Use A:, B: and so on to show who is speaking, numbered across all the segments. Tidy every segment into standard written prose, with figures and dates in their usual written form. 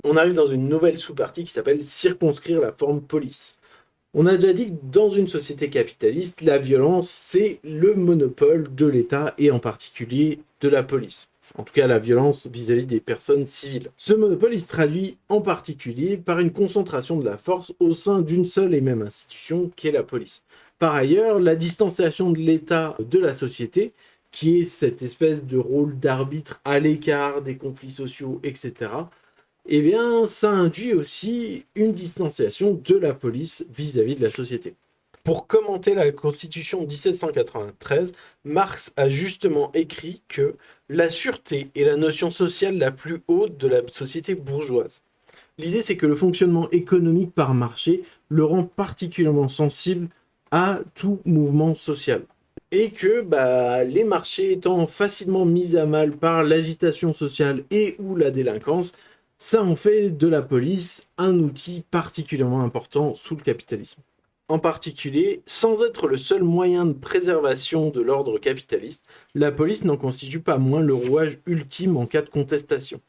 A: On arrive dans une nouvelle sous-partie qui s'appelle circonscrire la forme police. On a déjà dit que dans une société capitaliste, la violence, c'est le monopole de l'État et en particulier de la police. En tout cas, la violence vis-à-vis des personnes civiles. Ce monopole, il se traduit en particulier par une concentration de la force au sein d'une seule et même institution, qui est la police. Par ailleurs, la distanciation de l'État de la société, qui est cette espèce de rôle d'arbitre à l'écart des conflits sociaux, etc., eh bien, ça induit aussi une distanciation de la police vis-à-vis de la société. Pour commenter la Constitution de 1793, Marx a justement écrit que la sûreté est la notion sociale la plus haute de la société bourgeoise. L'idée, c'est que le fonctionnement économique par marché le rend particulièrement sensible à tout mouvement social. Et que les marchés étant facilement mis à mal par l'agitation sociale et ou la délinquance, ça en fait de la police un outil particulièrement important sous le capitalisme. En particulier, sans être le seul moyen de préservation de l'ordre capitaliste, la police n'en constitue pas moins le rouage ultime en cas de contestation.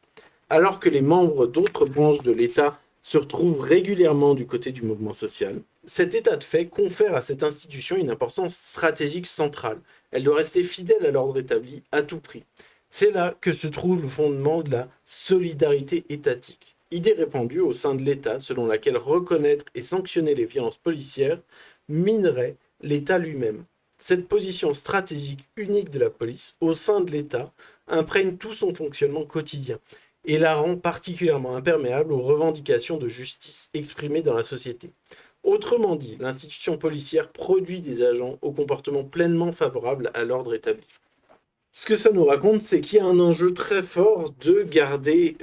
A: Alors que les membres d'autres branches de l'État se retrouvent régulièrement du côté du mouvement social, cet état de fait confère à cette institution une importance stratégique centrale. Elle doit rester fidèle à l'ordre établi à tout prix. C'est là que se trouve le fondement de la solidarité étatique, idée répandue au sein de l'État selon laquelle reconnaître et sanctionner les violences policières minerait l'État lui-même. Cette position stratégique unique de la police au sein de l'État imprègne tout son fonctionnement quotidien et la rend particulièrement imperméable aux revendications de justice exprimées dans la société. Autrement dit, l'institution policière produit des agents au comportement pleinement favorable à l'ordre établi. Ce que ça nous raconte, c'est qu'il y a un enjeu très fort de garder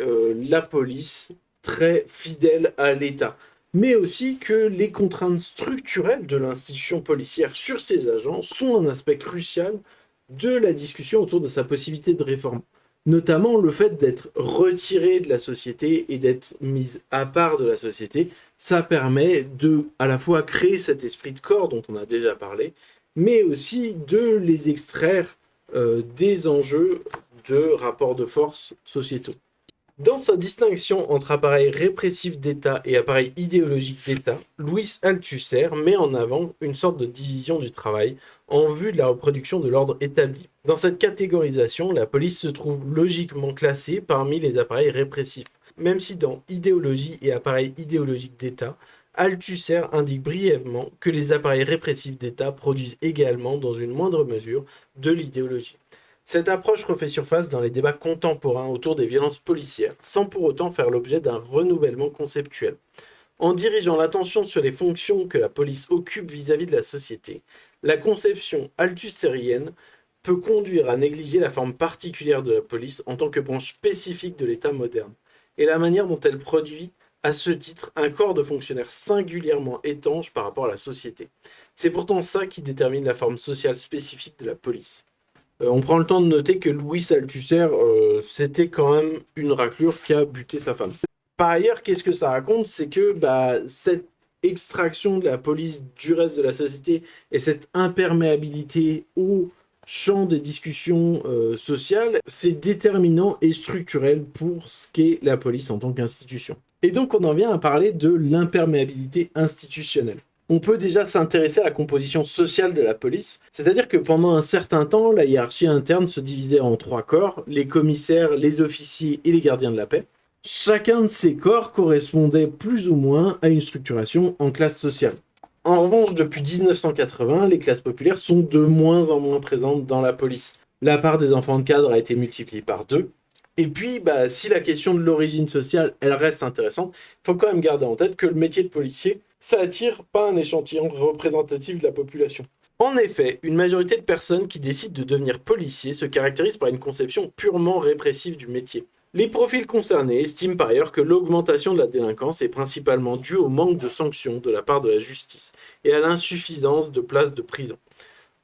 A: la police très fidèle à l'État, mais aussi que les contraintes structurelles de l'institution policière sur ses agents sont un aspect crucial de la discussion autour de sa possibilité de réforme. Notamment le fait d'être retiré de la société et d'être mis à part de la société, ça permet de à la fois créer cet esprit de corps dont on a déjà parlé, mais aussi de les extraire des enjeux de rapports de force sociétaux. Dans sa distinction entre appareil répressif d'État et appareil idéologique d'État, Louis Althusser met en avant une sorte de division du travail en vue de la reproduction de l'ordre établi. Dans cette catégorisation, la police se trouve logiquement classée parmi les appareils répressifs, même si dans idéologie et appareil idéologique d'État, Althusser indique brièvement que les appareils répressifs d'État produisent également, dans une moindre mesure, de l'idéologie. Cette approche refait surface dans les débats contemporains autour des violences policières, sans pour autant faire l'objet d'un renouvellement conceptuel. En dirigeant l'attention sur les fonctions que la police occupe vis-à-vis de la société, la conception althussérienne peut conduire à négliger la forme particulière de la police en tant que branche spécifique de l'État moderne, et la manière dont elle produit, à ce titre, un corps de fonctionnaires singulièrement étanche par rapport à la société. C'est pourtant ça qui détermine la forme sociale spécifique de la police. On prend le temps de noter que Louis Althusser, c'était quand même une raclure qui a buté sa femme. Par ailleurs, qu'est-ce que ça raconte? C'est que cette extraction de la police du reste de la société et cette imperméabilité au champ des discussions sociales, c'est déterminant et structurel pour ce qu'est la police en tant qu'institution. Et donc on en vient à parler de l'imperméabilité institutionnelle. On peut déjà s'intéresser à la composition sociale de la police, c'est-à-dire que pendant un certain temps, la hiérarchie interne se divisait en trois corps, les commissaires, les officiers et les gardiens de la paix. Chacun de ces corps correspondait plus ou moins à une structuration en classe sociale. En revanche, depuis 1980, les classes populaires sont de moins en moins présentes dans la police. La part des enfants de cadre a été multipliée par 2. Et puis, si la question de l'origine sociale, elle reste intéressante, il faut quand même garder en tête que le métier de policier, ça attire pas un échantillon représentatif de la population. En effet, une majorité de personnes qui décident de devenir policiers se caractérisent par une conception purement répressive du métier. Les profils concernés estiment par ailleurs que l'augmentation de la délinquance est principalement due au manque de sanctions de la part de la justice et à l'insuffisance de places de prison.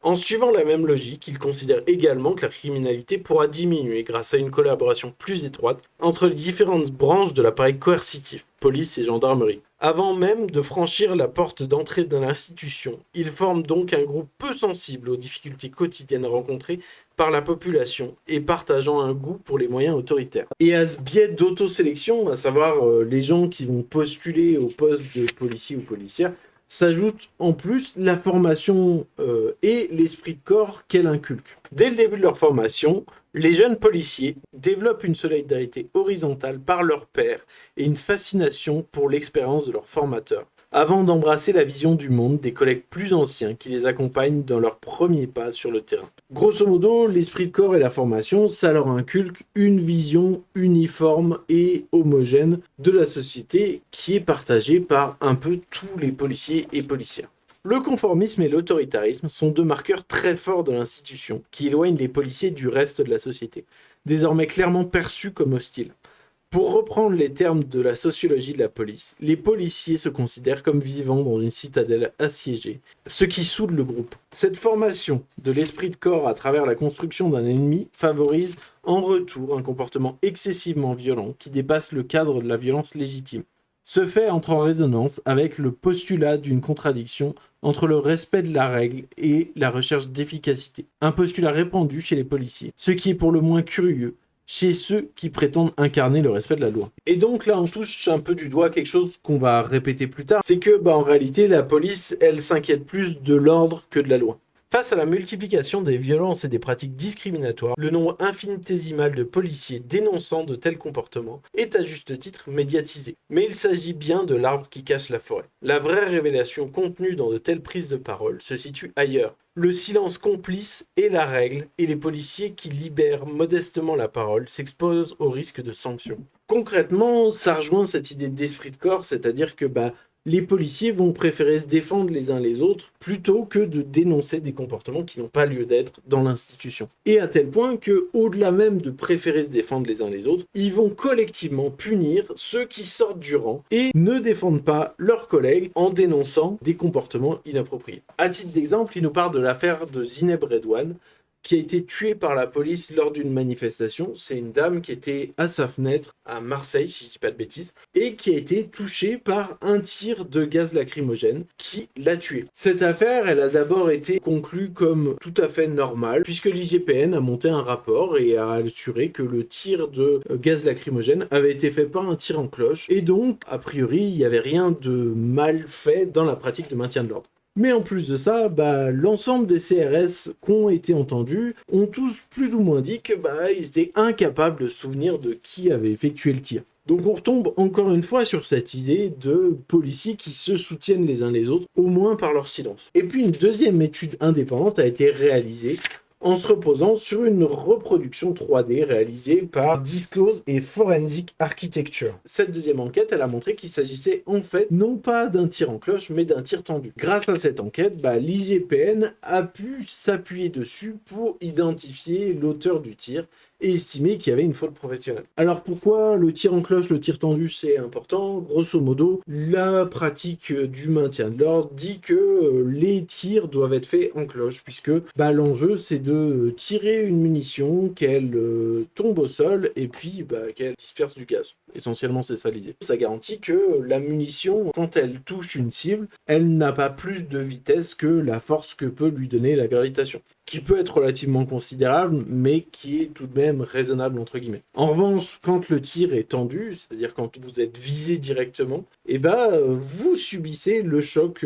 A: En suivant la même logique, ils considèrent également que la criminalité pourra diminuer grâce à une collaboration plus étroite entre les différentes branches de l'appareil coercitif, police et gendarmerie, Avant même de franchir la porte d'entrée de l'institution. Ils forment donc un groupe peu sensible aux difficultés quotidiennes rencontrées par la population et partageant un goût pour les moyens autoritaires. Et à ce biais d'autosélection, à savoir les gens qui vont postuler au poste de policier ou policière, s'ajoute en plus la formation et l'esprit de corps qu'elle inculque. Dès le début de leur formation, les jeunes policiers développent une solidarité horizontale par leurs pairs et une fascination pour l'expérience de leurs formateurs, avant d'embrasser la vision du monde des collègues plus anciens qui les accompagnent dans leurs premiers pas sur le terrain. Grosso modo, l'esprit de corps et la formation, ça leur inculque une vision uniforme et homogène de la société qui est partagée par un peu tous les policiers et policières. Le conformisme et l'autoritarisme sont deux marqueurs très forts de l'institution qui éloignent les policiers du reste de la société, désormais clairement perçus comme hostiles. Pour reprendre les termes de la sociologie de la police, les policiers se considèrent comme vivant dans une citadelle assiégée, ce qui soude le groupe. Cette formation de l'esprit de corps à travers la construction d'un ennemi favorise en retour un comportement excessivement violent qui dépasse le cadre de la violence légitime. Ce fait entre en résonance avec le postulat d'une contradiction entre le respect de la règle et la recherche d'efficacité, un postulat répandu chez les policiers, ce qui est pour le moins curieux chez ceux qui prétendent incarner le respect de la loi. Et donc là, on touche un peu du doigt quelque chose qu'on va répéter plus tard, c'est que en réalité, la police, elle s'inquiète plus de l'ordre que de la loi. Face à la multiplication des violences et des pratiques discriminatoires, le nombre infinitésimal de policiers dénonçant de tels comportements est à juste titre médiatisé. Mais il s'agit bien de l'arbre qui cache la forêt. La vraie révélation contenue dans de telles prises de parole se situe ailleurs. Le silence complice est la règle et les policiers qui libèrent modestement la parole s'exposent au risque de sanctions. Concrètement, ça rejoint cette idée d'esprit de corps, c'est-à-dire que les policiers vont préférer se défendre les uns les autres plutôt que de dénoncer des comportements qui n'ont pas lieu d'être dans l'institution. Et à tel point que, au-delà même de préférer se défendre les uns les autres, ils vont collectivement punir ceux qui sortent du rang et ne défendent pas leurs collègues en dénonçant des comportements inappropriés. À titre d'exemple, il nous parle de l'affaire de Zineb Redouane, qui a été tuée par la police lors d'une manifestation. C'est une dame qui était à sa fenêtre à Marseille, si je dis pas de bêtises, et qui a été touchée par un tir de gaz lacrymogène qui l'a tuée. Cette affaire, elle a d'abord été conclue comme tout à fait normale, puisque l'IGPN a monté un rapport et a assuré que le tir de gaz lacrymogène avait été fait par un tir en cloche, et donc, a priori, il n'y avait rien de mal fait dans la pratique de maintien de l'ordre. Mais en plus de ça, l'ensemble des CRS qui ont été entendus ont tous plus ou moins dit que ils étaient incapables de se souvenir de qui avait effectué le tir. Donc on retombe encore une fois sur cette idée de policiers qui se soutiennent les uns les autres, au moins par leur silence. Et puis une deuxième étude indépendante a été réalisée en se reposant sur une reproduction 3D réalisée par Disclose et Forensic Architecture. Cette deuxième enquête, elle a montré qu'il s'agissait en fait non pas d'un tir en cloche, mais d'un tir tendu. Grâce à cette enquête, l'IGPN a pu s'appuyer dessus pour identifier l'auteur du tir et estimer qu'il y avait une faute professionnelle. Alors pourquoi le tir en cloche, le tir tendu, c'est important? Grosso modo, la pratique du maintien de l'ordre dit que les tirs doivent être faits en cloche, puisque l'enjeu c'est de tirer une munition, qu'elle tombe au sol et puis qu'elle disperse du gaz. Essentiellement, c'est ça l'idée. Ça garantit que la munition, quand elle touche une cible, elle n'a pas plus de vitesse que la force que peut lui donner la gravitation, qui peut être relativement considérable, mais qui est tout de même raisonnable entre guillemets. En revanche, quand le tir est tendu, c'est-à-dire quand vous êtes visé directement, vous subissez le choc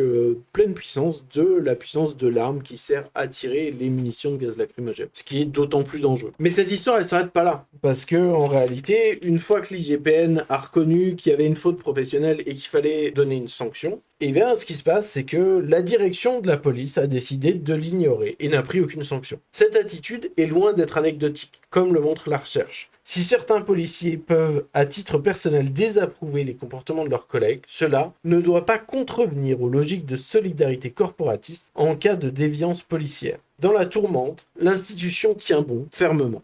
A: pleine puissance de l'arme qui sert à tirer les munitions de gaz lacrymogène, ce qui est d'autant plus dangereux. Mais cette histoire, elle s'arrête pas là, parce que en réalité, une fois que l'IGPN a reconnu qu'il y avait une faute professionnelle et qu'il fallait donner une sanction, ce qui se passe, c'est que la direction de la police a décidé de l'ignorer et n'a pris aucune sanction. Cette attitude est loin d'être anecdotique, comme le montre la recherche. Si certains policiers peuvent, à titre personnel, désapprouver les comportements de leurs collègues, cela ne doit pas contrevenir aux logiques de solidarité corporatiste en cas de déviance policière. Dans la tourmente, l'institution tient bon, fermement.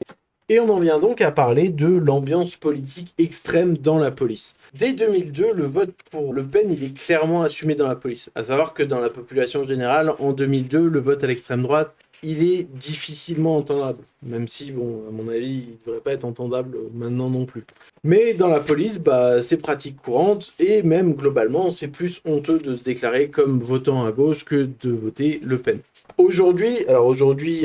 A: Et on en vient donc à parler de l'ambiance politique extrême dans la police. Dès 2002, le vote pour Le Pen, il est clairement assumé dans la police. À savoir que dans la population générale, en 2002, le vote à l'extrême droite il est difficilement entendable. Même si, bon, à mon avis, il ne devrait pas être entendable maintenant non plus. Mais dans la police, c'est pratique courante, et même globalement, c'est plus honteux de se déclarer comme votant à gauche que de voter Le Pen. Aujourd'hui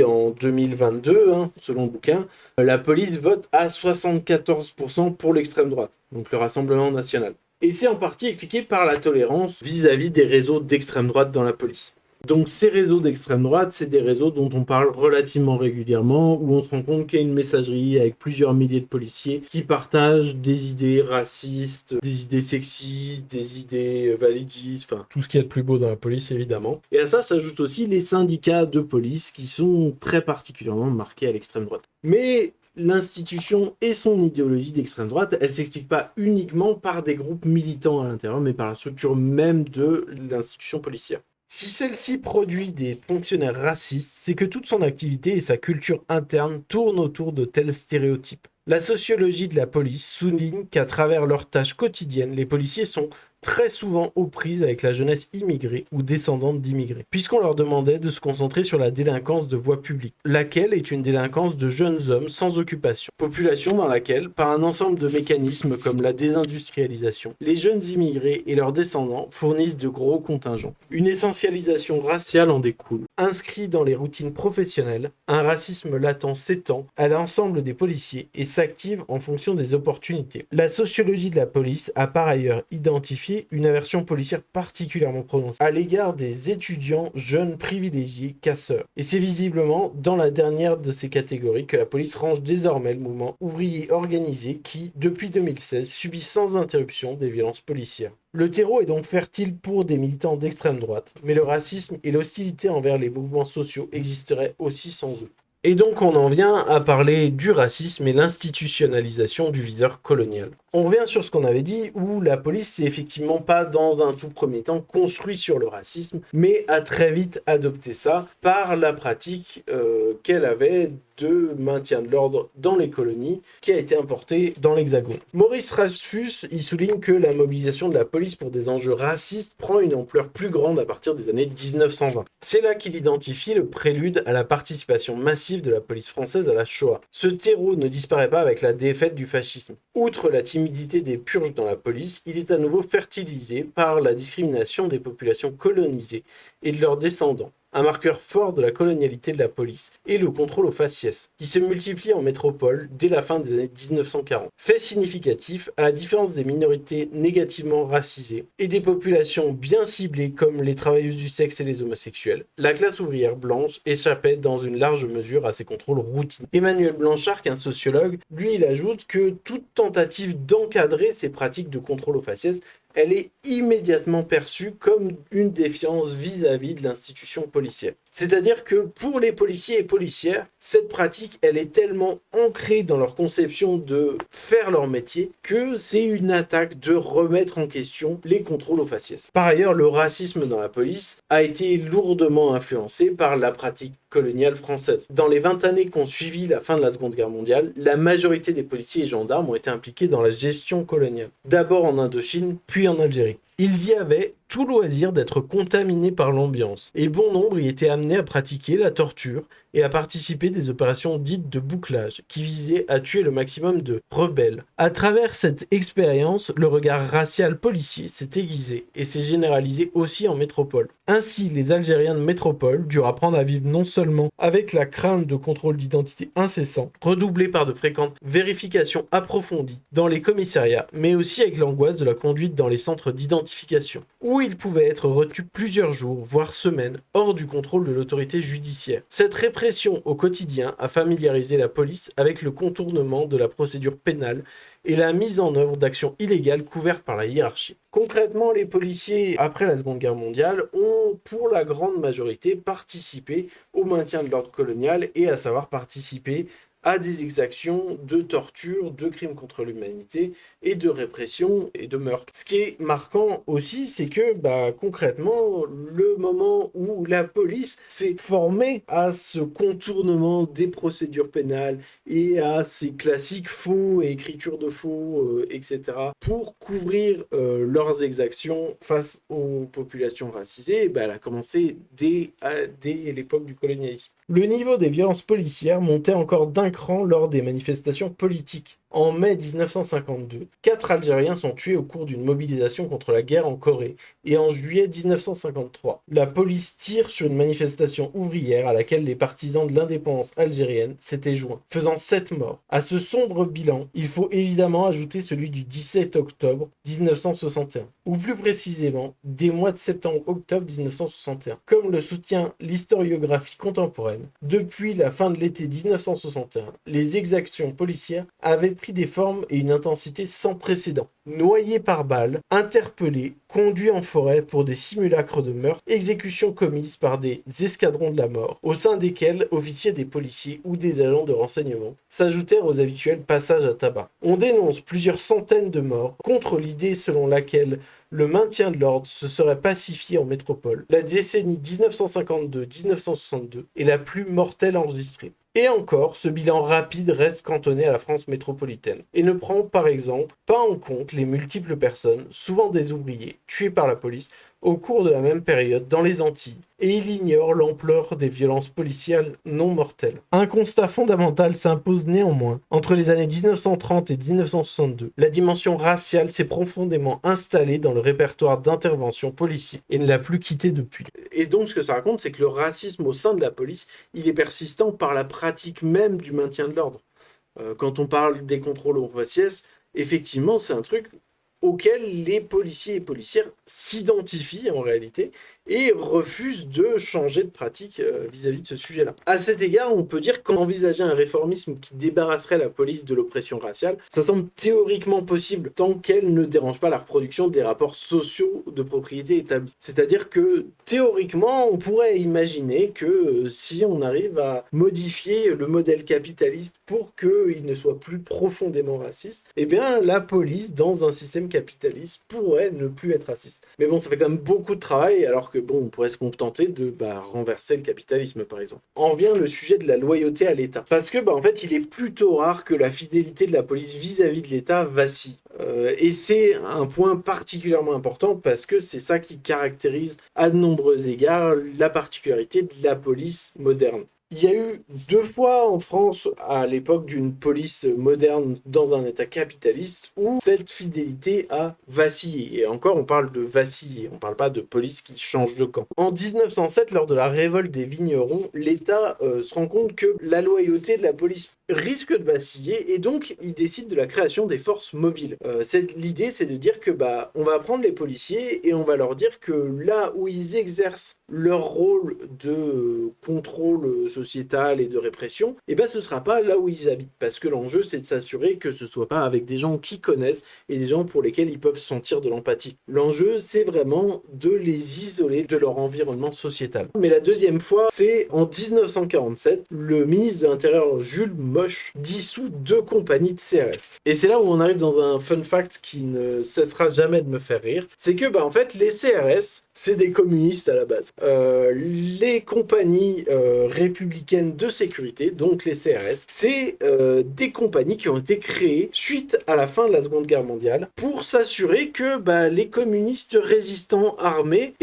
A: en 2022, selon le bouquin, la police vote à 74% pour l'extrême droite, donc le Rassemblement national. Et c'est en partie expliqué par la tolérance vis-à-vis des réseaux d'extrême droite dans la police. Donc ces réseaux d'extrême droite, c'est des réseaux dont on parle relativement régulièrement, où on se rend compte qu'il y a une messagerie avec plusieurs milliers de policiers qui partagent des idées racistes, des idées sexistes, des idées validistes, enfin tout ce qu'il y a de plus beau dans la police évidemment. Et à ça s'ajoutent aussi les syndicats de police qui sont très particulièrement marqués à l'extrême droite. Mais l'institution et son idéologie d'extrême droite, elle ne s'explique pas uniquement par des groupes militants à l'intérieur, mais par la structure même de l'institution policière. Si celle-ci produit des fonctionnaires racistes, c'est que toute son activité et sa culture interne tournent autour de tels stéréotypes. La sociologie de la police souligne qu'à travers leurs tâches quotidiennes, les policiers sont très souvent aux prises avec la jeunesse immigrée ou descendante d'immigrés, puisqu'on leur demandait de se concentrer sur la délinquance de voie publique, laquelle est une délinquance de jeunes hommes sans occupation, population dans laquelle, par un ensemble de mécanismes comme la désindustrialisation, les jeunes immigrés et leurs descendants fournissent de gros contingents. Une essentialisation raciale en découle. Inscrit dans les routines professionnelles, un racisme latent s'étend à l'ensemble des policiers et s'active en fonction des opportunités. La sociologie de la police a par ailleurs identifié une aversion policière particulièrement prononcée à l'égard des étudiants jeunes privilégiés casseurs. Et c'est visiblement dans la dernière de ces catégories que la police range désormais le mouvement ouvrier organisé qui, depuis 2016, subit sans interruption des violences policières. Le terreau est donc fertile pour des militants d'extrême droite, mais le racisme et l'hostilité envers les mouvements sociaux existeraient aussi sans eux. Et donc on en vient à parler du racisme et l'institutionnalisation du viseur colonial. On revient sur ce qu'on avait dit, où la police s'est effectivement pas dans un tout premier temps construit sur le racisme, mais a très vite adopté ça par la pratique qu'elle avait de maintien de l'ordre dans les colonies, qui a été importée dans l'Hexagone. Maurice Rasfus y souligne que la mobilisation de la police pour des enjeux racistes prend une ampleur plus grande à partir des années 1920. C'est là qu'il identifie le prélude à la participation massive de la police française à la Shoah. Ce terreau ne disparaît pas avec la défaite du fascisme. Outre la timidité des purges dans la police, il est à nouveau fertilisé par la discrimination des populations colonisées et de leurs descendants. Un marqueur fort de la colonialité de la police est le contrôle au faciès, qui se multiplie en métropole dès la fin des années 1940. Fait significatif, à la différence des minorités négativement racisées et des populations bien ciblées comme les travailleuses du sexe et les homosexuels, la classe ouvrière blanche échappait dans une large mesure à ces contrôles routiniers. Emmanuel Blanchard, qui est un sociologue, lui il ajoute que toute tentative d'encadrer ces pratiques de contrôle au faciès, elle est immédiatement perçue comme une défiance vis-à-vis de l'institution policière. C'est-à-dire que pour les policiers et policières, cette pratique, elle est tellement ancrée dans leur conception de faire leur métier que c'est une attaque de remettre en question les contrôles au faciès. Par ailleurs, le racisme dans la police a été lourdement influencé par la pratique coloniale française. Dans les 20 années qui ont suivi la fin de la Seconde Guerre mondiale, la majorité des policiers et gendarmes ont été impliqués dans la gestion coloniale. D'abord en Indochine, puis en Algérie. Ils y avaient tout loisir d'être contaminés par l'ambiance, et bon nombre y étaient amenés à pratiquer la torture et à participer des opérations dites de bouclage, qui visaient à tuer le maximum de rebelles. À travers cette expérience, le regard racial policier s'est aiguisé et s'est généralisé aussi en métropole. Ainsi, les Algériens de métropole durent apprendre à vivre non seulement avec la crainte de contrôle d'identité incessant, redoublé par de fréquentes vérifications approfondies dans les commissariats, mais aussi avec l'angoisse de la conduite dans les centres d'identification, où ils pouvaient être retenus plusieurs jours, voire semaines, hors du contrôle de l'autorité judiciaire. Cette répression au quotidien a familiarisé la police avec le contournement de la procédure pénale et la mise en œuvre d'actions illégales couvertes par la hiérarchie. Concrètement, les policiers, après la Seconde Guerre mondiale, ont pour la grande majorité participé au maintien de l'ordre colonial et à savoir participer à des exactions de torture, de crimes contre l'humanité et de répression et de meurtre. Ce qui est marquant aussi, c'est que concrètement, le moment où la police s'est formée à ce contournement des procédures pénales et à ces classiques faux et écriture de faux, etc., pour couvrir leurs exactions face aux populations racisées, elle a commencé dès l'époque du colonialisme. Le niveau des violences policières montait encore d'un cran lors des manifestations politiques. En mai 1952, 4 Algériens sont tués au cours d'une mobilisation contre la guerre en Corée, et en juillet 1953, la police tire sur une manifestation ouvrière à laquelle les partisans de l'indépendance algérienne s'étaient joints, faisant 7 morts. À ce sombre bilan, il faut évidemment ajouter celui du 17 octobre 1961, ou plus précisément des mois de septembre-octobre 1961. Comme le soutient l'historiographie contemporaine, depuis la fin de l'été 1961, les exactions policières avaient pris des formes et une intensité sans précédent. Noyés par balles, interpellés, conduits en forêt pour des simulacres de meurtre, exécutions commises par des escadrons de la mort, au sein desquels officiers des policiers ou des agents de renseignement s'ajoutèrent aux habituels passages à tabac. On dénonce plusieurs centaines de morts contre l'idée selon laquelle le maintien de l'ordre se serait pacifié en métropole. La décennie 1952-1962 est la plus mortelle enregistrée. Et encore, ce bilan rapide reste cantonné à la France métropolitaine et ne prend par exemple pas en compte les multiples personnes, souvent des ouvriers, tuées par la police au cours de la même période dans les Antilles, et il ignore l'ampleur des violences policières non mortelles. Un constat fondamental s'impose néanmoins. Entre les années 1930 et 1962, la dimension raciale s'est profondément installée dans le répertoire d'intervention policier et ne l'a plus quitté depuis. Et donc ce que ça raconte, c'est que le racisme au sein de la police, il est persistant par la pratique même du maintien de l'ordre. Quand on parle des contrôles aux faciès, effectivement, c'est un truc auquel les policiers et policières s'identifient en réalité et refusent de changer de pratique vis-à-vis de ce sujet-là. À cet égard, on peut dire qu'envisager un réformisme qui débarrasserait la police de l'oppression raciale, ça semble théoriquement possible tant qu'elle ne dérange pas la reproduction des rapports sociaux de propriété établis. C'est-à-dire que théoriquement, on pourrait imaginer que si on arrive à modifier le modèle capitaliste pour qu'il ne soit plus profondément raciste, eh bien la police, dans un système capitaliste, pourrait ne plus être raciste. Mais bon, ça fait quand même beaucoup de travail, alors que bon, on pourrait se contenter de renverser le capitalisme, par exemple. En vient le sujet de la loyauté à l'État. Parce que, en fait, il est plutôt rare que la fidélité de la police vis-à-vis de l'État vacille. Et c'est un point particulièrement important parce que c'est ça qui caractérise à de nombreux égards la particularité de la police moderne. Il y a eu 2 fois en France, à l'époque d'une police moderne dans un état capitaliste, où cette fidélité a vacillé. Et encore, on parle de vaciller, on ne parle pas de police qui change de camp. En 1907, lors de la révolte des vignerons, l'État se rend compte que la loyauté de la police risque de vaciller, et donc il décide de la création des forces mobiles. L'idée, c'est de dire que on va prendre les policiers et on va leur dire que là où ils exercent leur rôle de contrôle sociétal et de répression, ce sera pas là où ils habitent, parce que l'enjeu, c'est de s'assurer que ce soit pas avec des gens qui connaissent et des gens pour lesquels ils peuvent sentir de l'empathie. L'enjeu, c'est vraiment de les isoler de leur environnement sociétal. Mais la deuxième fois, c'est en 1947, le ministre de l'Intérieur Jules Moche dissout 2 compagnies de CRS. Et c'est là où on arrive dans un fun fact qui ne cessera jamais de me faire rire, c'est que en fait, les CRS, c'est des communistes à la base. Les compagnies républicaines de sécurité, donc les CRS, c'est des compagnies qui ont été créées suite à la fin de la Seconde Guerre mondiale pour s'assurer que les communistes résistants armés,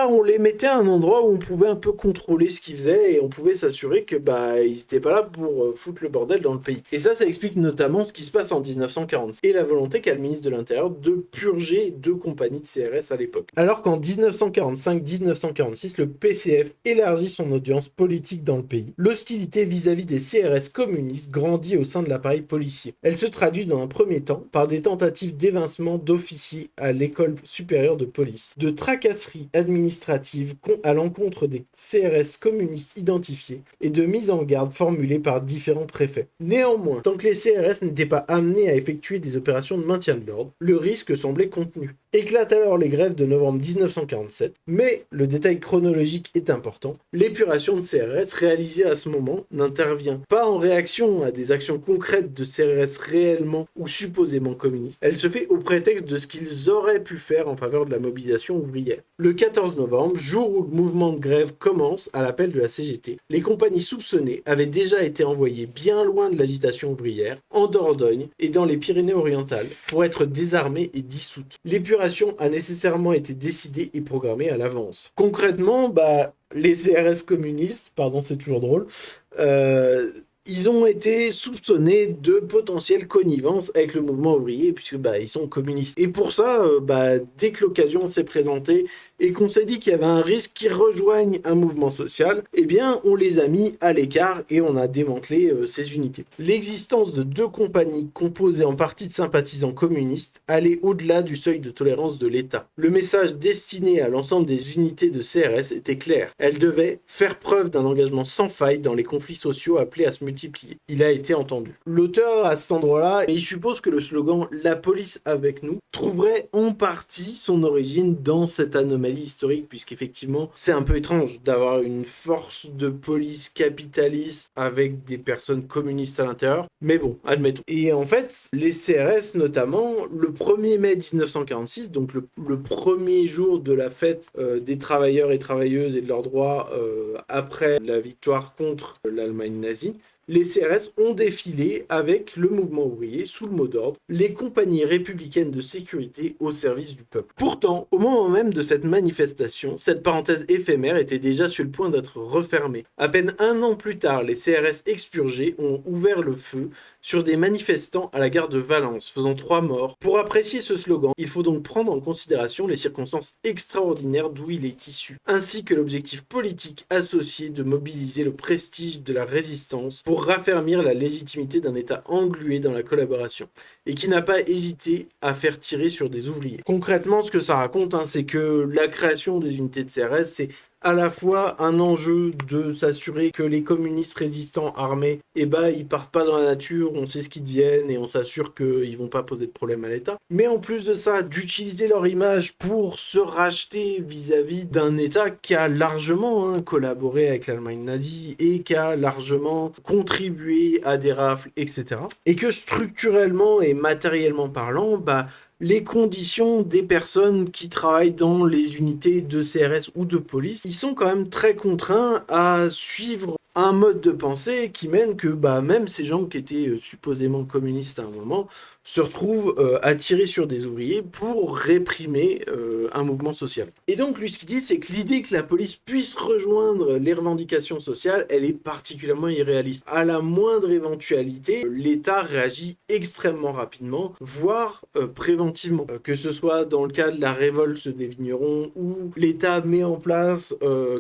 A: on les mettait à un endroit où on pouvait un peu contrôler ce qu'ils faisaient et on pouvait s'assurer que ils n'étaient pas là pour foutre le bordel dans le pays. Et ça explique notamment ce qui se passe en 1940 et la volonté qu'a le ministre de l'Intérieur de purger 2 compagnies de CRS à l'époque. Alors qu'en 1945-1946, le PCF élargit son audience politique dans le pays. L'hostilité vis-à-vis des CRS communistes grandit au sein de l'appareil policier. Elle se traduit dans un premier temps par des tentatives d'évincement d'officiers à l'école supérieure de police, de tracasseries administratives à l'encontre des CRS communistes identifiés et de mises en garde formulées par différents préfets. Néanmoins, tant que les CRS n'étaient pas amenés à effectuer des opérations de maintien de l'ordre, le risque semblait contenu. Éclatent alors les grèves de novembre 1947, mais le détail chronologique est important. L'épuration de CRS réalisée à ce moment n'intervient pas en réaction à des actions concrètes de CRS réellement ou supposément communistes. Elle se fait au prétexte de ce qu'ils auraient pu faire en faveur de la mobilisation ouvrière. Le 14 novembre, jour où le mouvement de grève commence à l'appel de la CGT, les compagnies soupçonnées avaient déjà été envoyées bien loin de l'agitation ouvrière, en Dordogne et dans les Pyrénées-Orientales, pour être désarmées et dissoutes. L'épuration a nécessairement été décidée et programmée programmée à l'avance. Concrètement, les CRS communistes, pardon, c'est toujours drôle, ils ont été soupçonnés de potentielle connivence avec le mouvement ouvrier, puisque ils sont communistes. Et pour ça, dès que l'occasion s'est présentée et qu'on s'est dit qu'il y avait un risque qu'ils rejoignent un mouvement social, eh bien, on les a mis à l'écart et on a démantelé ces unités. L'existence de 2 compagnies composées en partie de sympathisants communistes allait au-delà du seuil de tolérance de l'État. Le message destiné à l'ensemble des unités de CRS était clair. Elles devaient faire preuve d'un engagement sans faille dans les conflits sociaux appelés à se multiplier. Il a été entendu. L'auteur, à cet endroit-là, il suppose que le slogan « La police avec nous » trouverait en partie son origine dans cette anomalie historique, puisqu'effectivement, c'est un peu étrange d'avoir une force de police capitaliste avec des personnes communistes à l'intérieur, mais bon, admettons. Et en fait, les CRS, notamment, le 1er mai 1946, donc le premier jour de la fête des travailleurs et travailleuses et de leurs droits après la victoire contre l'Allemagne nazie, les CRS ont défilé avec le mouvement ouvrier sous le mot d'ordre « Les compagnies républicaines de sécurité au service du peuple ». Pourtant, au moment même de cette manifestation, cette parenthèse éphémère était déjà sur le point d'être refermée. À peine un an plus tard, les CRS expurgés ont ouvert le feu sur des manifestants à la gare de Valence, faisant 3 morts. Pour apprécier ce slogan, il faut donc prendre en considération les circonstances extraordinaires d'où il est issu, ainsi que l'objectif politique associé de mobiliser le prestige de la résistance pour raffermir la légitimité d'un État englué dans la collaboration, et qui n'a pas hésité à faire tirer sur des ouvriers. Concrètement, ce que ça raconte, c'est que la création des unités de CRS, c'est à la fois un enjeu de s'assurer que les communistes résistants armés, ils partent pas dans la nature, on sait ce qu'ils deviennent et on s'assure qu'ils vont pas poser de problème à l'État. Mais en plus de ça, d'utiliser leur image pour se racheter vis-à-vis d'un État qui a largement collaboré avec l'Allemagne nazie et qui a largement contribué à des rafles, etc. Et que structurellement et matériellement parlant, les conditions des personnes qui travaillent dans les unités de CRS ou de police, ils sont quand même très contraints à suivre un mode de pensée qui mène que même ces gens qui étaient supposément communistes à un moment se retrouvent à tirer sur des ouvriers pour réprimer un mouvement social. Et donc lui ce qu'il dit, c'est que l'idée que la police puisse rejoindre les revendications sociales, elle est particulièrement irréaliste. À la moindre éventualité, l'État réagit extrêmement rapidement, voire préventivement. Que ce soit dans le cas de la révolte des vignerons, où l'État met en place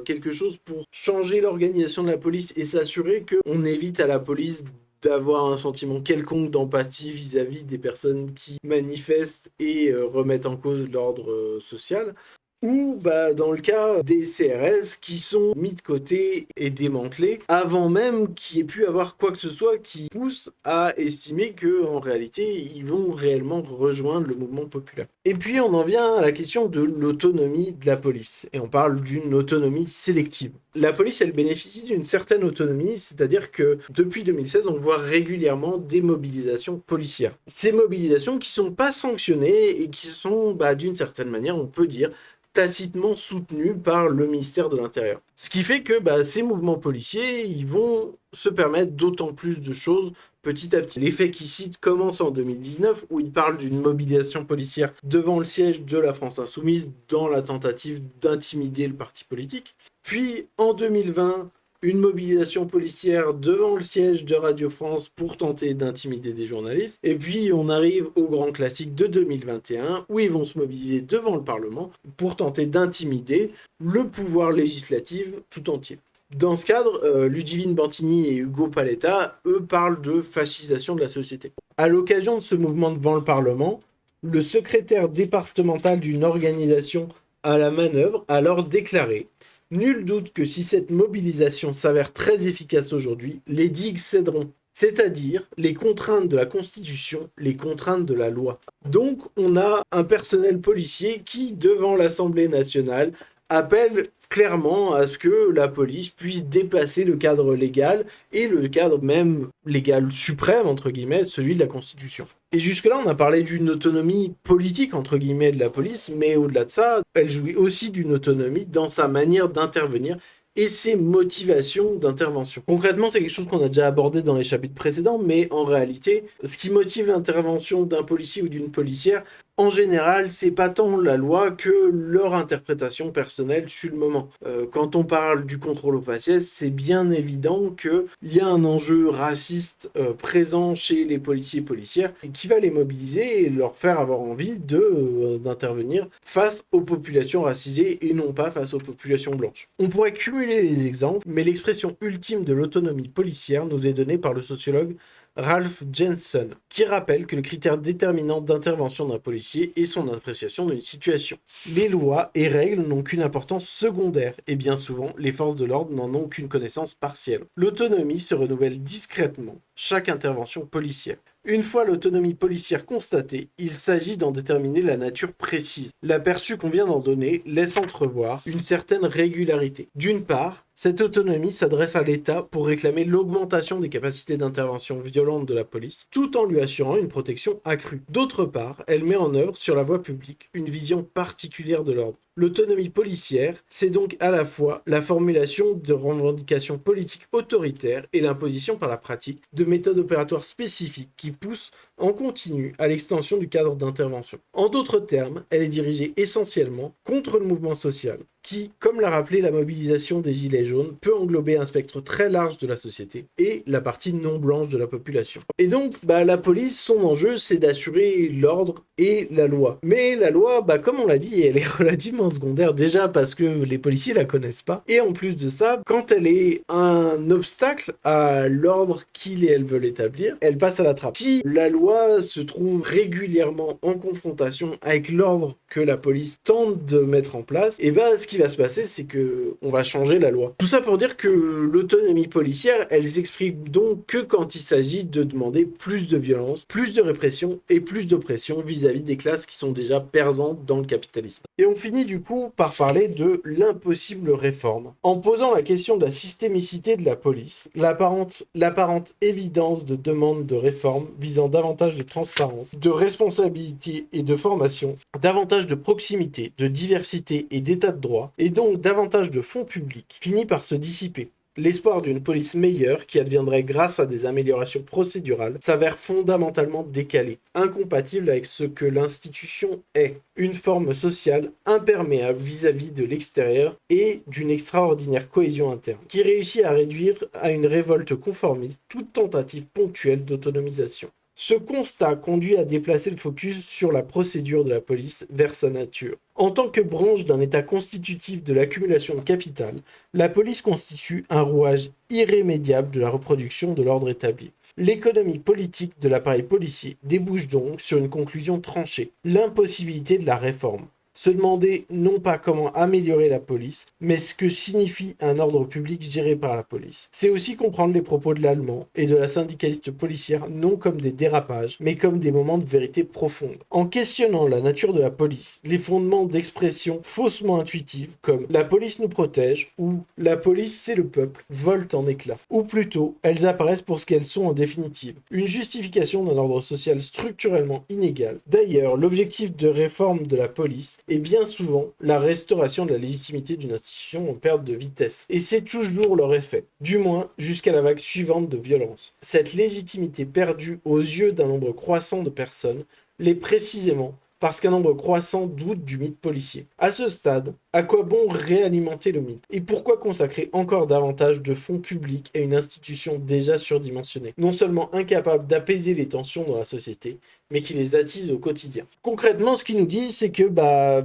A: quelque chose pour changer l'organisation de la police et s'assurer qu'on évite à la police d'avoir un sentiment quelconque d'empathie vis-à-vis des personnes qui manifestent et remettent en cause l'ordre social. Ou dans le cas des CRS qui sont mis de côté et démantelés avant même qu'il y ait pu avoir quoi que ce soit qui pousse à estimer qu'en réalité ils vont réellement rejoindre le mouvement populaire. Et puis on en vient à la question de l'autonomie de la police, et on parle d'une autonomie sélective. La police, elle bénéficie d'une certaine autonomie, c'est-à-dire que depuis 2016, on voit régulièrement des mobilisations policières. Ces mobilisations qui sont pas sanctionnées et qui sont, d'une certaine manière, on peut dire, tacitement soutenus par le ministère de l'Intérieur. Ce qui fait que ces mouvements policiers, ils vont se permettre d'autant plus de choses petit à petit. Les faits qu'il cite commencent en 2019, où il parle d'une mobilisation policière devant le siège de la France Insoumise dans la tentative d'intimider le parti politique. Puis en 2020, une mobilisation policière devant le siège de Radio France pour tenter d'intimider des journalistes. Et puis on arrive au grand classique de 2021 où ils vont se mobiliser devant le Parlement pour tenter d'intimider le pouvoir législatif tout entier. Dans ce cadre, Ludivine Bantini et Ugo Paletta, eux, parlent de fascisation de la société. À l'occasion de ce mouvement devant le Parlement, le secrétaire départemental d'une organisation à la manœuvre a alors déclaré: nul doute que si cette mobilisation s'avère très efficace aujourd'hui, les digues céderont, c'est-à-dire les contraintes de la Constitution, les contraintes de la loi. Donc on a un personnel policier qui, devant l'Assemblée nationale, appelle clairement à ce que la police puisse dépasser le cadre légal et le cadre même légal suprême, entre guillemets, celui de la Constitution. Et jusque-là, on a parlé d'une autonomie politique, entre guillemets, de la police, mais au-delà de ça, elle jouit aussi d'une autonomie dans sa manière d'intervenir et ses motivations d'intervention. Concrètement, c'est quelque chose qu'on a déjà abordé dans les chapitres précédents, mais en réalité, ce qui motive l'intervention d'un policier ou d'une policière, En général, c'est pas tant la loi que leur interprétation personnelle sur le moment. Quand on parle du contrôle aux faciès, c'est bien évident qu'il y a un enjeu raciste présent chez les policiers et policières et qui va les mobiliser et leur faire avoir envie d'intervenir face aux populations racisées et non pas face aux populations blanches. On pourrait cumuler les exemples, mais l'expression ultime de l'autonomie policière nous est donnée par le sociologue Ralph Jensen, qui rappelle que le critère déterminant d'intervention d'un policier est son appréciation d'une situation. Les lois et règles n'ont qu'une importance secondaire, et bien souvent, les forces de l'ordre n'en ont qu'une connaissance partielle. L'autonomie se renouvelle discrètement, chaque intervention policière. Une fois l'autonomie policière constatée, il s'agit d'en déterminer la nature précise. L'aperçu qu'on vient d'en donner laisse entrevoir une certaine régularité. D'une part, cette autonomie s'adresse à l'État pour réclamer l'augmentation des capacités d'intervention violente de la police, tout en lui assurant une protection accrue. D'autre part, elle met en œuvre sur la voie publique une vision particulière de l'ordre. L'autonomie policière, c'est donc à la fois la formulation de revendications politiques autoritaires et l'imposition par la pratique de méthodes opératoires spécifiques qui poussent en continu à l'extension du cadre d'intervention. En d'autres termes, elle est dirigée essentiellement contre le mouvement social, qui, comme l'a rappelé la mobilisation des Gilets jaunes, peut englober un spectre très large de la société et la partie non blanche de la population. Et donc, la police, son enjeu, c'est d'assurer l'ordre et la loi. Mais la loi, comme on l'a dit, elle est relativement secondaire, déjà parce que les policiers la connaissent pas. Et en plus de ça, quand elle est un obstacle à l'ordre qu'ils et elles veulent établir, elle passe à la trappe. Si la loi se trouve régulièrement en confrontation avec l'ordre que la police tente de mettre en place, et ce qui va se passer, c'est que on va changer la loi. Tout ça pour dire que l'autonomie policière, elle s'exprime donc que quand il s'agit de demander plus de violence, plus de répression et plus d'oppression vis-à-vis des classes qui sont déjà perdantes dans le capitalisme. Et on finit du coup par parler de l'impossible réforme. En posant la question de la systémicité de la police, l'apparente évidence de demande de réforme visant davantage de transparence, de responsabilité et de formation, davantage de proximité, de diversité et d'état de droit, et donc davantage de fonds publics, finit par se dissiper. L'espoir d'une police meilleure, qui adviendrait grâce à des améliorations procédurales, s'avère fondamentalement décalé, incompatible avec ce que l'institution est, une forme sociale imperméable vis-à-vis de l'extérieur et d'une extraordinaire cohésion interne, qui réussit à réduire à une révolte conformiste toute tentative ponctuelle d'autonomisation. Ce constat conduit à déplacer le focus sur la procédure de la police vers sa nature. En tant que branche d'un État constitutif de l'accumulation de capital, la police constitue un rouage irrémédiable de la reproduction de l'ordre établi. L'économie politique de l'appareil policier débouche donc sur une conclusion tranchée, l'impossibilité de la réforme. Se demander non pas comment améliorer la police, mais ce que signifie un ordre public géré par la police. C'est aussi comprendre les propos de l'Allemand et de la syndicaliste policière non comme des dérapages, mais comme des moments de vérité profonde. En questionnant la nature de la police, les fondements d'expression faussement intuitives comme «la police nous protège» ou «la police c'est le peuple» volent en éclats. Ou plutôt, elles apparaissent pour ce qu'elles sont en définitive, une justification d'un ordre social structurellement inégal. D'ailleurs, l'objectif de réforme de la police est bien souvent la restauration de la légitimité d'une institution en perte de vitesse. Et c'est toujours leur effet, du moins jusqu'à la vague suivante de violence. Cette légitimité perdue aux yeux d'un nombre croissant de personnes l'est précisément parce qu'un nombre croissant doute du mythe policier. À ce stade, à quoi bon réalimenter le mythe? Et pourquoi consacrer encore davantage de fonds publics à une institution déjà surdimensionnée, non seulement incapable d'apaiser les tensions dans la société, mais qui les attise au quotidien? Concrètement, ce qu'il nous dit, c'est que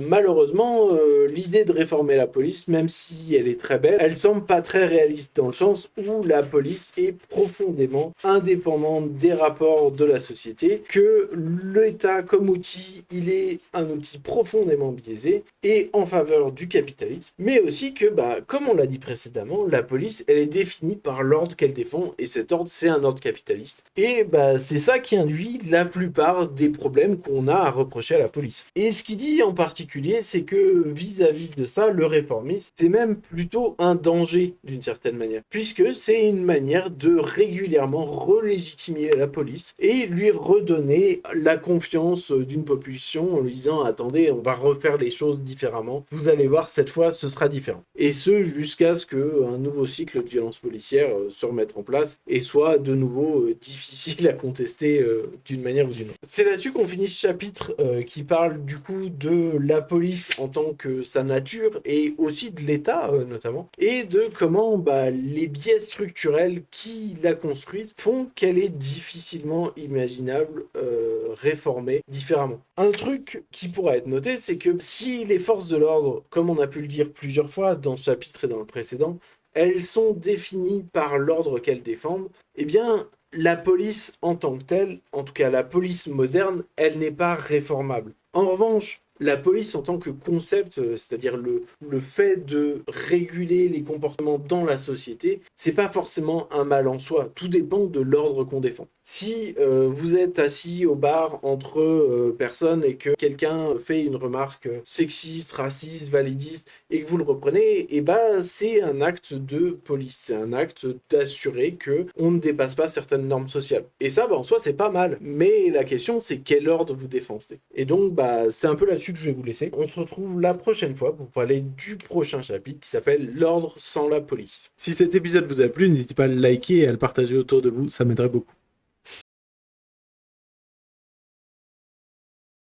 A: malheureusement, l'idée de réformer la police, même si elle est très belle, elle semble pas très réaliste dans le sens où la police est profondément indépendante des rapports de la société, que l'État comme outil, il est un outil profondément biaisé et en faveur du capitalisme, mais aussi que, comme on l'a dit précédemment, la police, elle est définie par l'ordre qu'elle défend, et cet ordre, c'est un ordre capitaliste. Et c'est ça qui induit la plupart des problèmes qu'on a à reprocher à la police. Et ce qu'il dit en particulier, c'est que vis-à-vis de ça, le réformisme, c'est même plutôt un danger d'une certaine manière, puisque c'est une manière de régulièrement relégitimer la police et lui redonner la confiance d'une population en lui disant attendez, on va refaire les choses différemment, vous allez voir, cette fois ce sera différent. Et ce jusqu'à ce qu'un nouveau cycle de violence policière se remette en place et soit de nouveau difficile à contester d'une manière ou d'une autre. C'est là-dessus qu'on finit ce chapitre qui parle du coup de la police en tant que sa nature et aussi de l'État notamment, et de comment les biais structurels qui la construisent font qu'elle est difficilement imaginable réformée différemment. Un truc qui pourrait être noté, c'est que si les forces de l'ordre, comme on a pu le dire plusieurs fois dans ce chapitre et dans le précédent, elles sont définies par l'ordre qu'elles défendent, eh bien, la police en tant que telle, en tout cas la police moderne, elle n'est pas réformable. En revanche, la police en tant que concept, c'est-à-dire le fait de réguler les comportements dans la société, c'est pas forcément un mal en soi. Tout dépend de l'ordre qu'on défend. Si vous êtes assis au bar entre personnes et que quelqu'un fait une remarque sexiste, raciste, validiste, et que vous le reprenez, et c'est un acte de police, c'est un acte d'assurer que on ne dépasse pas certaines normes sociales. Et ça, en soi, c'est pas mal. Mais la question, c'est quel ordre vous défendez. Et donc, c'est un peu là-dessus que je vais vous laisser. On se retrouve la prochaine fois pour parler du prochain chapitre qui s'appelle L'ordre sans la police. Si cet épisode vous a plu, n'hésitez pas à le liker et à le partager autour de vous, ça m'aiderait beaucoup.